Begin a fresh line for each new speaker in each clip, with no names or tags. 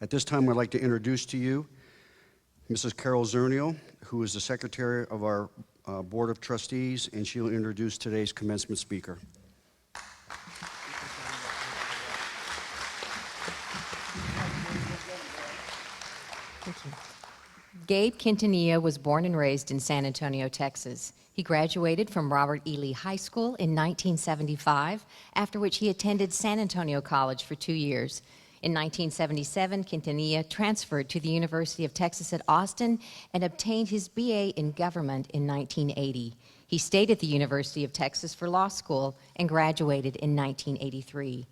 At this time, I'd like to introduce to you Mrs. Carol Zernial, who is the Secretary of our Board of Trustees, and she'll introduce today's commencement speaker.
Thank you. Gabe Quintanilla was born and raised in San Antonio, Texas. He graduated from Robert E. Lee High School in 1975, after which he attended San Antonio College for 2 years. In 1977, Quintanilla transferred to the University of Texas at Austin and obtained his BA in government in 1980. He stayed at the University of Texas for law school and graduated in 1983.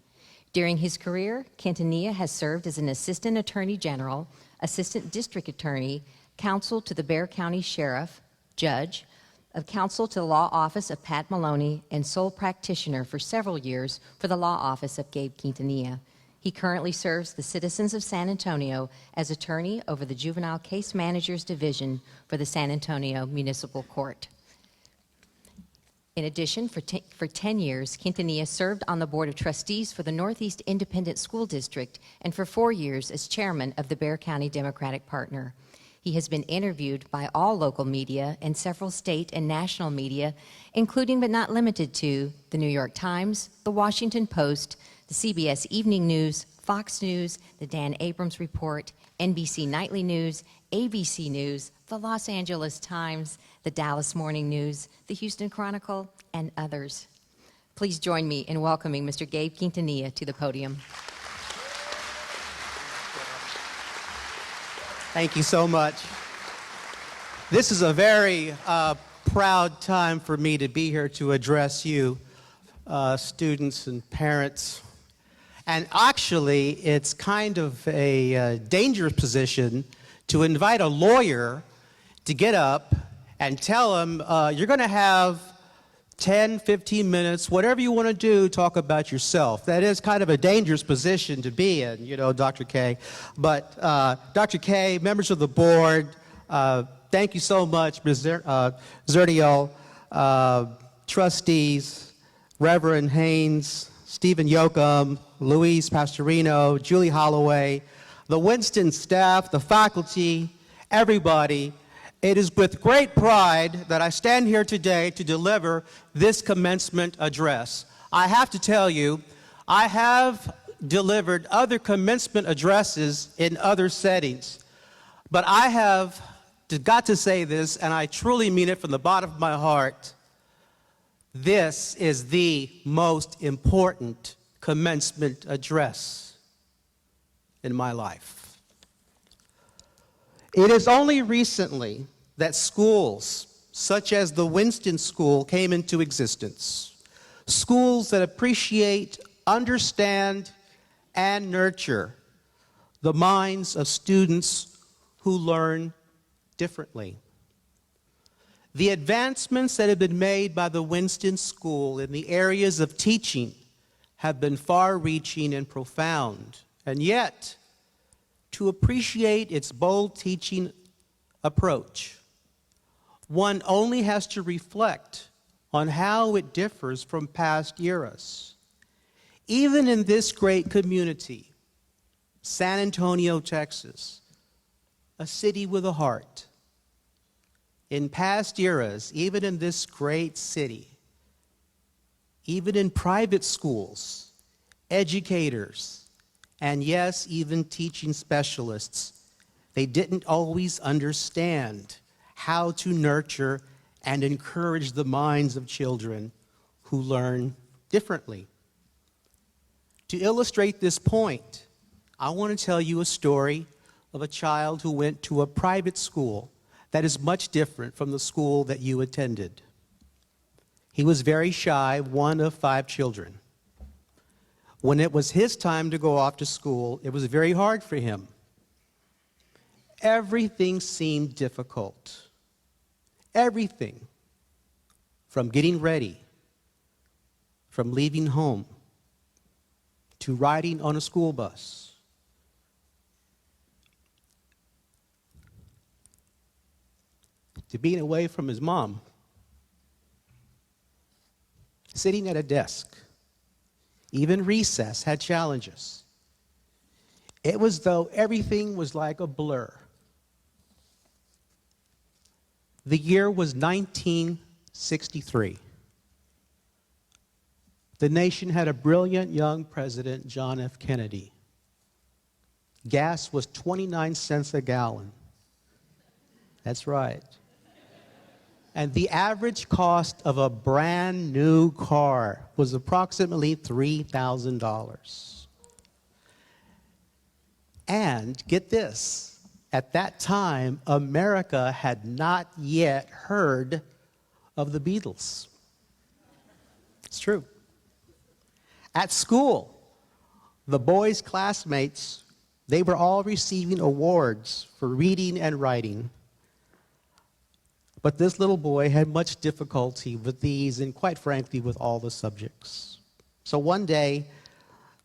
During his career, Quintanilla has served as an assistant attorney general, assistant district attorney, counsel to the Bexar County Sheriff, judge, of counsel to the law office of Pat Maloney, and sole practitioner for several years for the law office of Gabe Quintanilla. He currently serves the citizens of San Antonio as attorney over the Juvenile Case Managers Division for the San Antonio Municipal Court. In addition, for 10 years, Quintanilla served on the Board of Trustees for the Northeast Independent School District and for 4 years as chairman of the Bexar County Democratic Partner. He has been interviewed by all local media and several state and national media, including but not limited to the New York Times, the Washington Post, the CBS Evening News, Fox News, the Dan Abrams Report, NBC Nightly News, ABC News, the Los Angeles Times, the Dallas Morning News, the Houston Chronicle, and others. Please join me in welcoming Mr. Gabe Quintanilla to the podium.
Thank you so much. This is a very proud time for me to be here to address you, students and parents. And actually, it's kind of a dangerous position to invite a lawyer to get up and tell him, you're going to have 10, 15 minutes, whatever you want to do, talk about yourself. That is kind of a dangerous position to be in, you know, Dr. K. But Dr. K, members of the board, thank you so much, Ms. Zernial, trustees, Reverend Haynes, Stephen Yoakum, Louise Pastorino, Julie Holloway, the Winston staff, the faculty, everybody. It is with great pride that I stand here today to deliver this commencement address. I have to tell you, I have delivered other commencement addresses in other settings, but I have got to say this, and I truly mean it from the bottom of my heart. This is the most important commencement address in my life. It is only recently that schools such as the Winston School came into existence. Schools that appreciate, understand, and nurture the minds of students who learn differently. The advancements that have been made by the Winston School in the areas of teaching have been far-reaching and profound, and yet, to appreciate its bold teaching approach, one only has to reflect on how it differs from past eras. Even in this great community, San Antonio, Texas, a city with a heart, in past eras, even in this great city, even in private schools, educators, and yes, even teaching specialists, they didn't always understand how to nurture and encourage the minds of children who learn differently. To illustrate this point, I want to tell you a story of a child who went to a private school that is much different from the school that you attended. He was very shy, one of 5 children. When it was his time to go off to school, it was very hard for him. Everything seemed difficult. Everything, from getting ready, from leaving home, to riding on a school bus. To being away from his mom, sitting at a desk. Even recess had challenges. It was though everything was like a blur. The year was 1963. The nation had a brilliant young president, John F. Kennedy. Gas was 29 cents a gallon. That's right. And the average cost of a brand new car was approximately $3,000. And get this, at that time, America had not yet heard of the Beatles. It's true. At school, the boys' classmates, they were all receiving awards for reading and writing. But this little boy had much difficulty with these and, quite frankly, with all the subjects. So one day,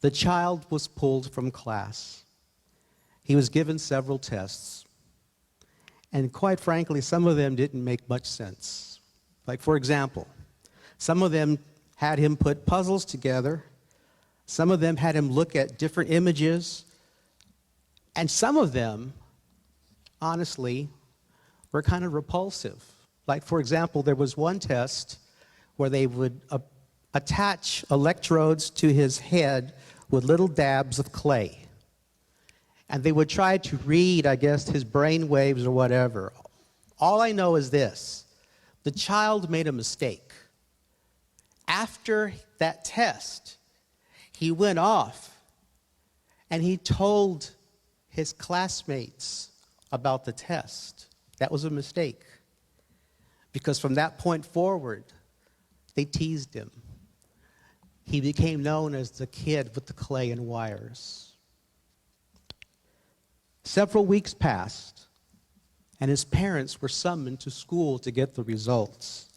the child was pulled from class. He was given several tests. And quite frankly, some of them didn't make much sense. Like, for example, some of them had him put puzzles together. Some of them had him look at different images. And some of them, honestly, were kind of repulsive. Like, for example, there was one test where they would attach electrodes to his head with little dabs of clay. And they would try to read, I guess, his brain waves or whatever. All I know is this: the child made a mistake. After that test, he went off and he told his classmates about the test. That was a mistake. Because from that point forward, they teased him. He became known as the kid with the clay and wires. Several weeks passed, and his parents were summoned to school to get the results.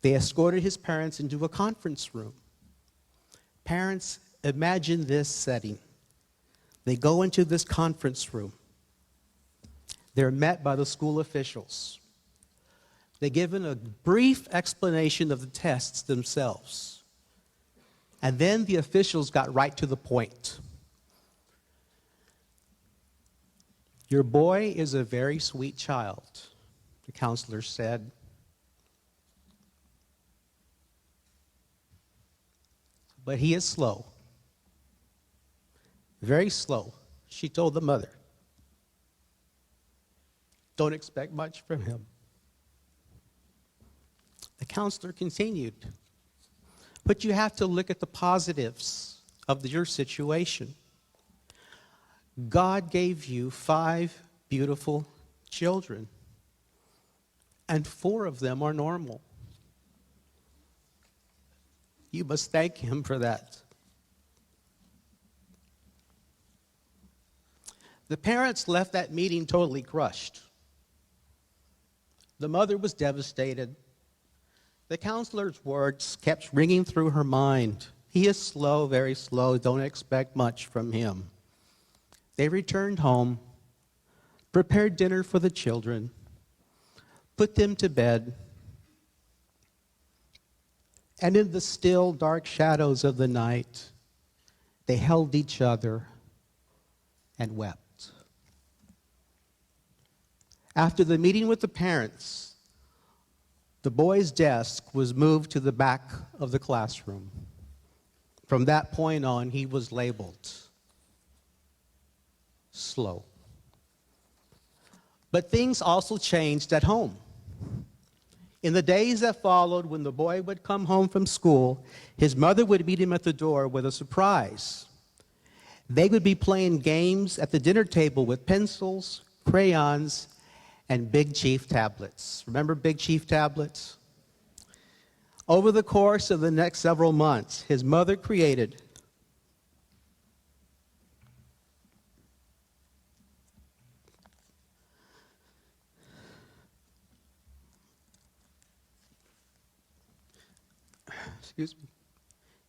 They escorted his parents into a conference room. Parents, imagine this setting. They go into this conference room. They're met by the school officials. They're given a brief explanation of the tests themselves. And then the officials got right to the point. Your boy is a very sweet child, the counselor said. But he is slow. Very slow, she told the mother. Don't expect much from him. The counselor continued. But you have to look at the positives of your situation. God gave you 5 beautiful children, and 4 of them are normal. You must thank him for that. The parents left that meeting totally crushed. The mother was devastated. The counselor's words kept ringing through her mind. He is slow, very slow. Don't expect much from him. They returned home, prepared dinner for the children, put them to bed, and in the still, dark shadows of the night, they held each other and wept. After the meeting with the parents, the boy's desk was moved to the back of the classroom. From that point on, he was labeled slow. But things also changed at home. In the days that followed, when the boy would come home from school, his mother would meet him at the door with a surprise. They would be playing games at the dinner table with pencils, crayons, and Big Chief tablets. Remember Big Chief tablets? Over the course of the next several months, his mother created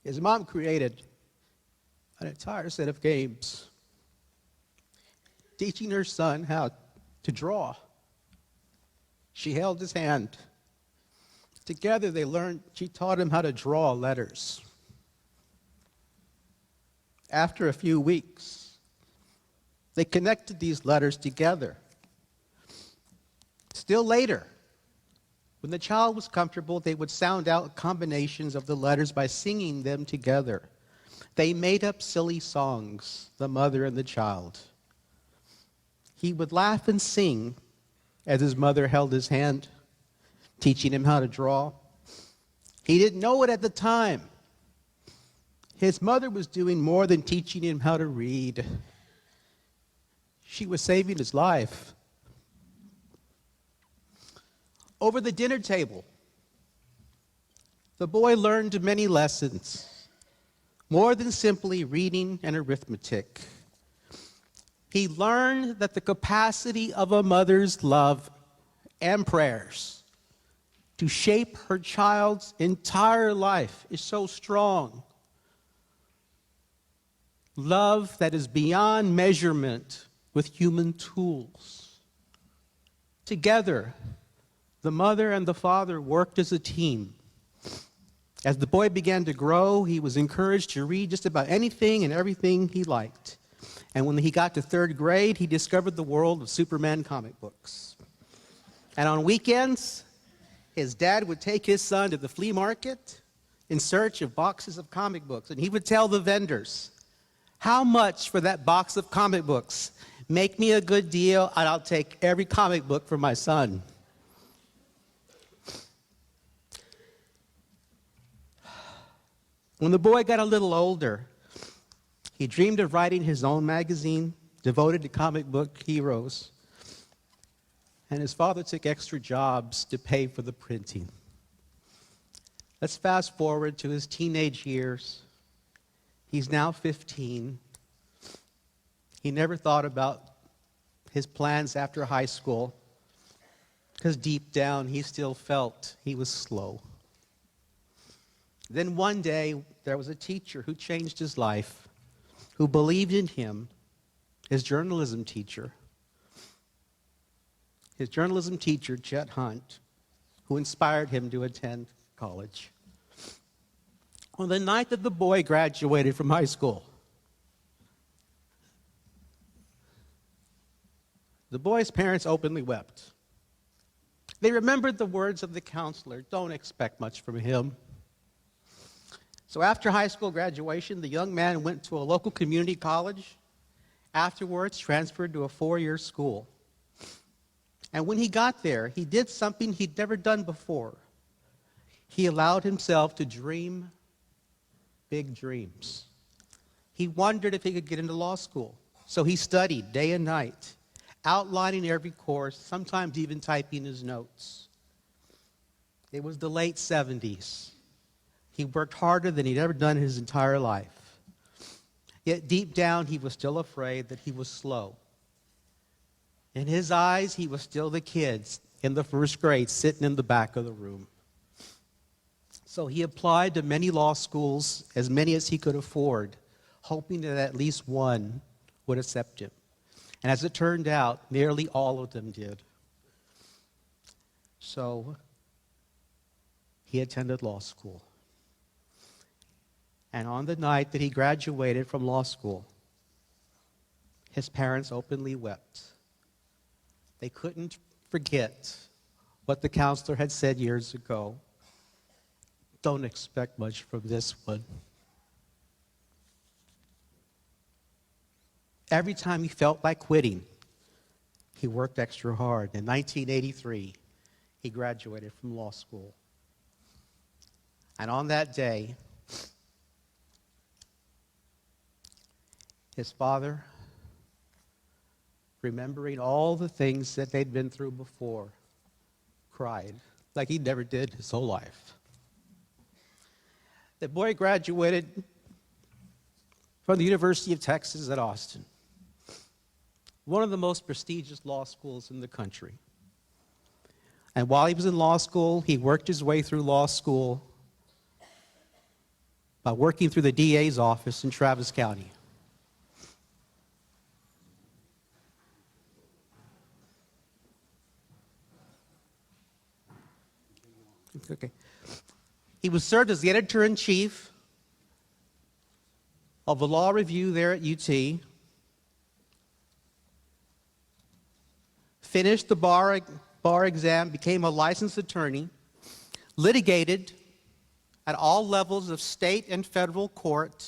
his mom created an entire set of games, teaching her son how to draw. She held his hand. Together she taught him how to draw letters. After a few weeks, They connected these letters together. Still later, when the child was comfortable, they would sound out combinations of the letters by singing them together. They made up silly songs, the mother and the child. He would laugh and sing as his mother held his hand, teaching him how to draw. He didn't know it at the time. His mother was doing more than teaching him how to read. She was saving his life. Over the dinner table, the boy learned many lessons, more than simply reading and arithmetic. He learned that the capacity of a mother's love and prayers to shape her child's entire life is so strong. Love that is beyond measurement with human tools. Together, the mother and the father worked as a team. As the boy began to grow, he was encouraged to read just about anything and everything he liked. And when he got to third grade, he discovered the world of Superman comic books. And on weekends, his dad would take his son to the flea market in search of boxes of comic books. And he would tell the vendors, "How much for that box of comic books? Make me a good deal, and I'll take every comic book for my son." When the boy got a little older, he dreamed of writing his own magazine devoted to comic book heroes. And his father took extra jobs to pay for the printing. Let's fast forward to his teenage years. He's now 15. He never thought about his plans after high school because deep down he still felt he was slow. Then one day, there was a teacher who changed his life, who believed in him, his journalism teacher. His journalism teacher, Chet Hunt, who inspired him to attend college. On the night that the boy graduated from high school, the boy's parents openly wept. They remembered the words of the counselor, "Don't expect much from him." So after high school graduation, the young man went to a local community college, afterwards transferred to a 4-year school. And when he got there, he did something he'd never done before. He allowed himself to dream big dreams. He wondered if he could get into law school. So he studied day and night, outlining every course, sometimes even typing his notes. It was the late 70s. He worked harder than he'd ever done in his entire life. Yet deep down, he was still afraid that he was slow. In his eyes, he was still the kid in the first grade sitting in the back of the room. So he applied to many law schools, as many as he could afford, hoping that at least one would accept him. And as it turned out, nearly all of them did. So he attended law school. And on the night that he graduated from law school, his parents openly wept. They couldn't forget what the counselor had said years ago. Don't expect much from this one. Every time he felt like quitting, he worked extra hard. In 1983, he graduated from law school. And on that day, his father, remembering all the things that they'd been through before, cried like he never did his whole life. The boy graduated from the University of Texas at Austin, one of the most prestigious law schools in the country. And while he was in law school, he worked his way through law school by working through the DA's office in Travis County. Okay. He was served as the editor-in-chief of the Law Review there at UT. finished the bar exam, became a licensed attorney, litigated at all levels of state and federal court,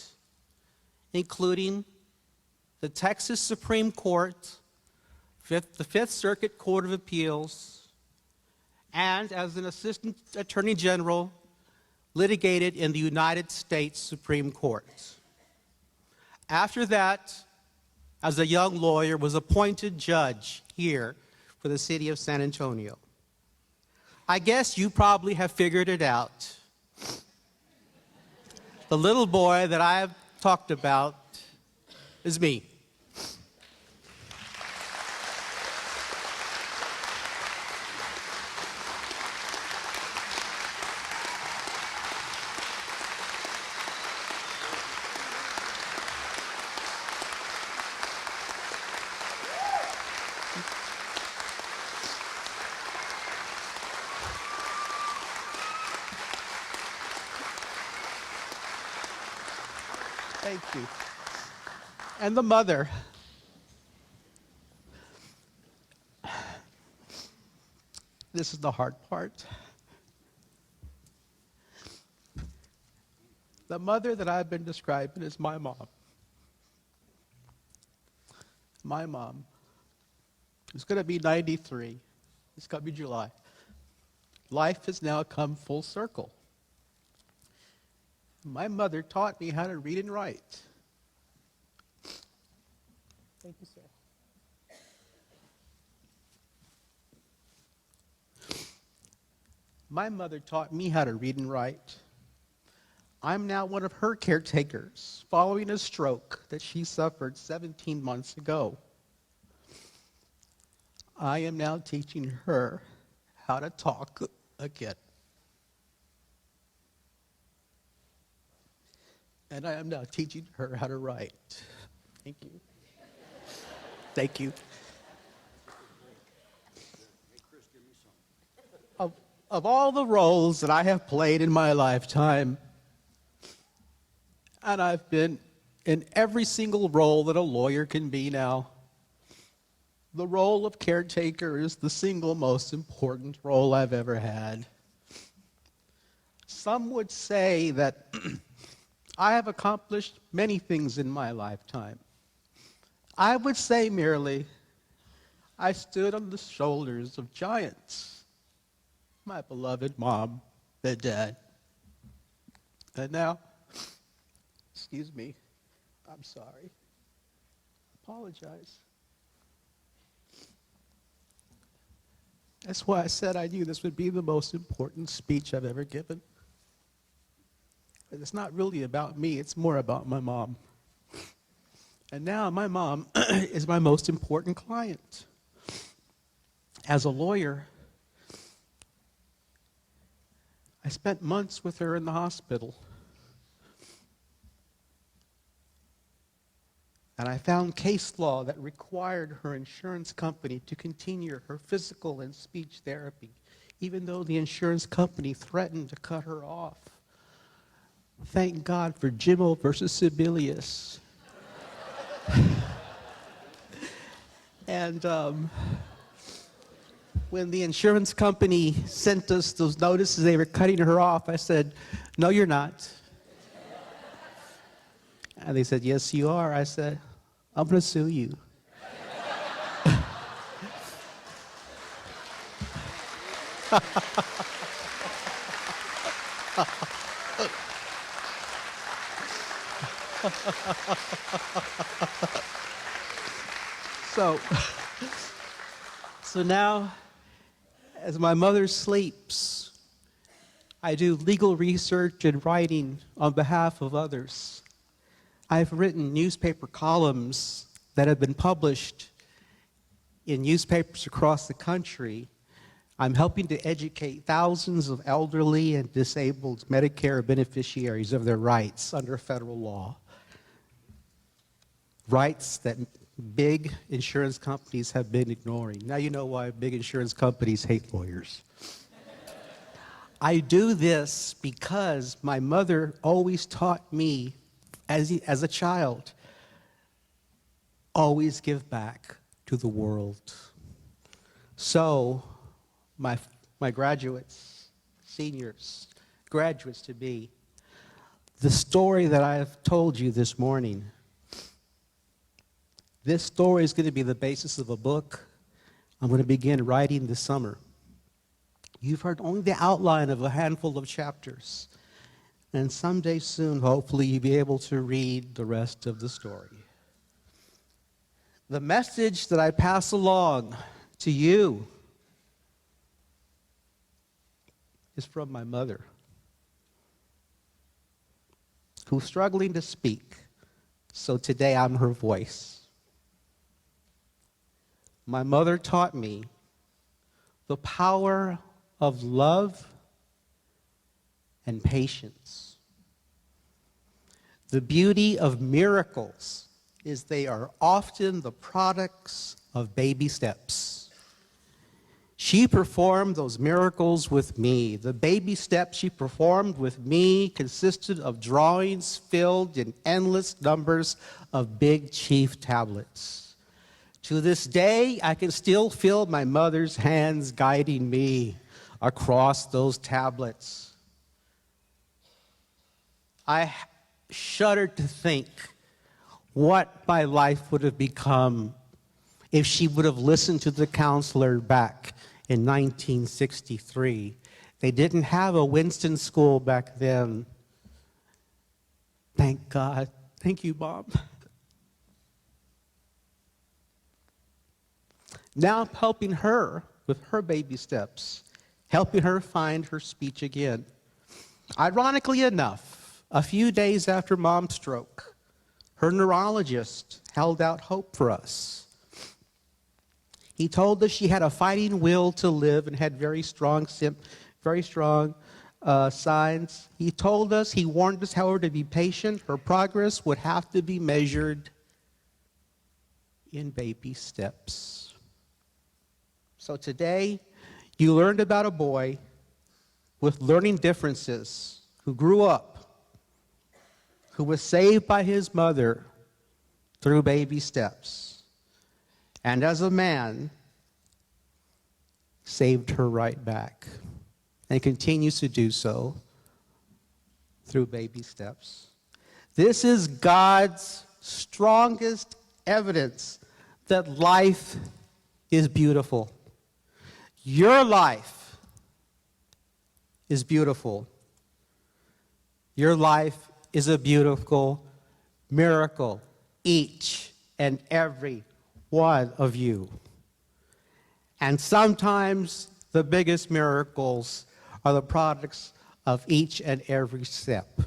including the Texas Supreme Court, the Fifth Circuit Court of Appeals, and as an assistant attorney general, litigated in the United States Supreme Court. After that, as a young lawyer, was appointed judge here for the city of San Antonio. I guess you probably have figured it out. The little boy that I have talked about is me. Thank you. And the mother. This is the hard part. The mother that I've been describing is my mom. My mom is going to be 93. It's going to be July. Life has now come full circle. My mother taught me how to read and write. Thank you, sir. My mother taught me how to read and write. I'm now one of her caretakers following a stroke that she suffered 17 months ago. I am now teaching her how to talk again. And I am now teaching her how to write. Thank you. Thank you. Of all the roles that I have played in my lifetime, and I've been in every single role that a lawyer can be now, the role of caretaker is the single most important role I've ever had. Some would say that I have accomplished many things in my lifetime. I would say merely, I stood on the shoulders of giants. My beloved mom and dad. And now, excuse me, I'm sorry. Apologize. That's why I said I knew this would be the most important speech I've ever given. It's not really about me, it's more about my mom. And now my mom is my most important client. As a lawyer, I spent months with her in the hospital. And I found case law that required her insurance company to continue her physical and speech therapy, even though the insurance company threatened to cut her off. Thank God for Jimmo versus Sibelius. And when the insurance company sent us those notices they were cutting her off, I said, "No, you're not." And they said, "Yes, you are." I said, "I'm going to sue you." So now, as my mother sleeps, I do legal research and writing on behalf of others. I've written newspaper columns that have been published in newspapers across the country. I'm helping to educate thousands of elderly and disabled Medicare beneficiaries of their rights under federal law. Rights that big insurance companies have been ignoring. Now you know why big insurance companies hate lawyers. I do this because my mother always taught me as a child, always give back to the world. So, my graduates, seniors, graduates to be, the story that I have told you this morning, this story is going to be the basis of a book I'm going to begin writing this summer. You've heard only the outline of a handful of chapters, and someday soon, hopefully, you'll be able to read the rest of the story. The message that I pass along to you is from my mother, who's struggling to speak, so today I'm her voice. My mother taught me the power of love and patience. The beauty of miracles is they are often the products of baby steps. She performed those miracles with me. The baby steps she performed with me consisted of drawings filled in endless numbers of Big Chief tablets. To this day, I can still feel my mother's hands guiding me across those tablets. I shudder to think what my life would have become if she would have listened to the counselor back in 1963. They didn't have a Winston school back then. Thank God. Thank you, Bob. Now I'm helping her with her baby steps, helping her find her speech again. Ironically enough, a few days after Mom's stroke, her neurologist held out hope for us. He told us she had a fighting will to live and had very strong signs. He told us, he warned us, however, to be patient. Her progress would have to be measured in baby steps. So today, you learned about a boy with learning differences who grew up, who was saved by his mother through baby steps. And as a man, saved her right back and continues to do so through baby steps. This is God's strongest evidence that life is beautiful. Your life is beautiful. Your life is a beautiful miracle, each and every one of you. And sometimes the biggest miracles are the products of each and every step.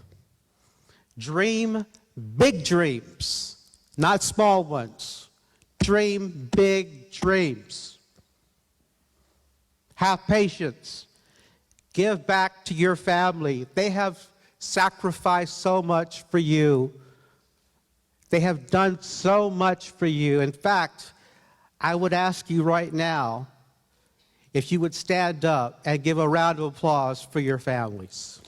Dream big dreams, not small ones. Dream big dreams. Have patience. Give back to your family. They have sacrificed so much for you. They have done so much for you. In fact, I would ask you right now if you would stand up and give a round of applause for your families.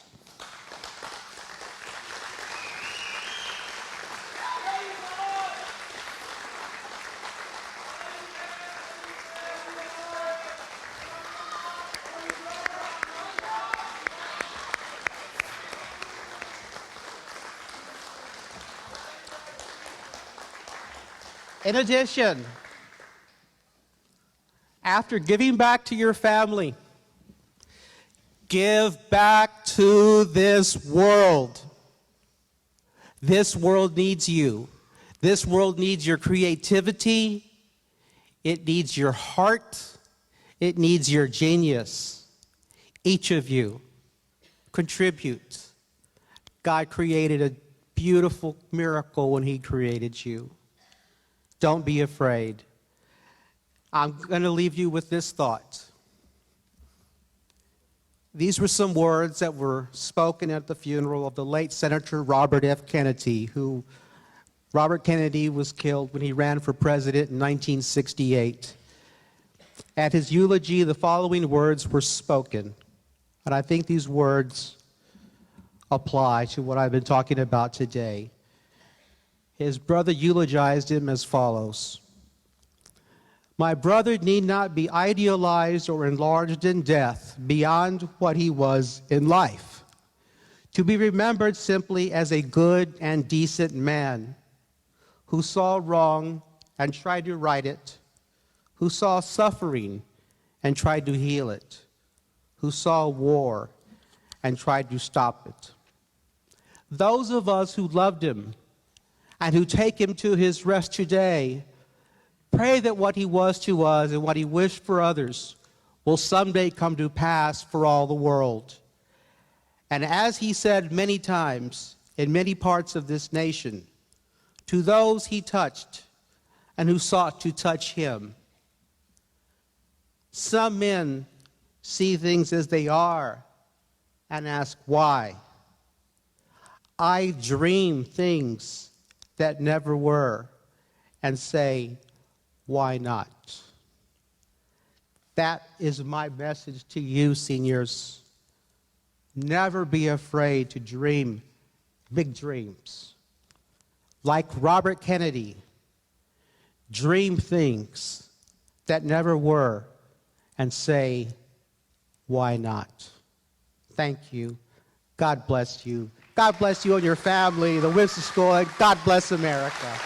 In addition, after giving back to your family, give back to this world. This world needs you. This world needs your creativity. It needs your heart. It needs your genius. Each of you contribute. God created a beautiful miracle when He created you. Don't be afraid. I'm going to leave you with this thought. These were some words that were spoken at the funeral of the late Senator Robert F. Kennedy, who Robert Kennedy was killed when he ran for president in 1968. At his eulogy, the following words were spoken, and I think these words apply to what I've been talking about today. His brother eulogized him as follows: My brother need not be idealized or enlarged in death beyond what he was in life, to be remembered simply as a good and decent man who saw wrong and tried to right it, who saw suffering and tried to heal it, who saw war and tried to stop it. Those of us who loved him and who take him to his rest today, pray that what he was to us and what he wished for others will someday come to pass for all the world. And as he said many times in many parts of this nation, to those he touched and who sought to touch him, some men see things as they are and ask why. I dream things that never were and say, why not? That is my message to you, seniors. Never be afraid to dream big dreams. Like Robert Kennedy, dream things that never were and say, why not? Thank you. God bless you. God bless you and your family, the Winston School, and God bless America.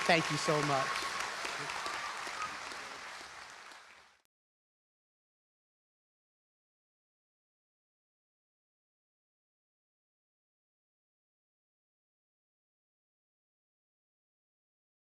Thank you so much.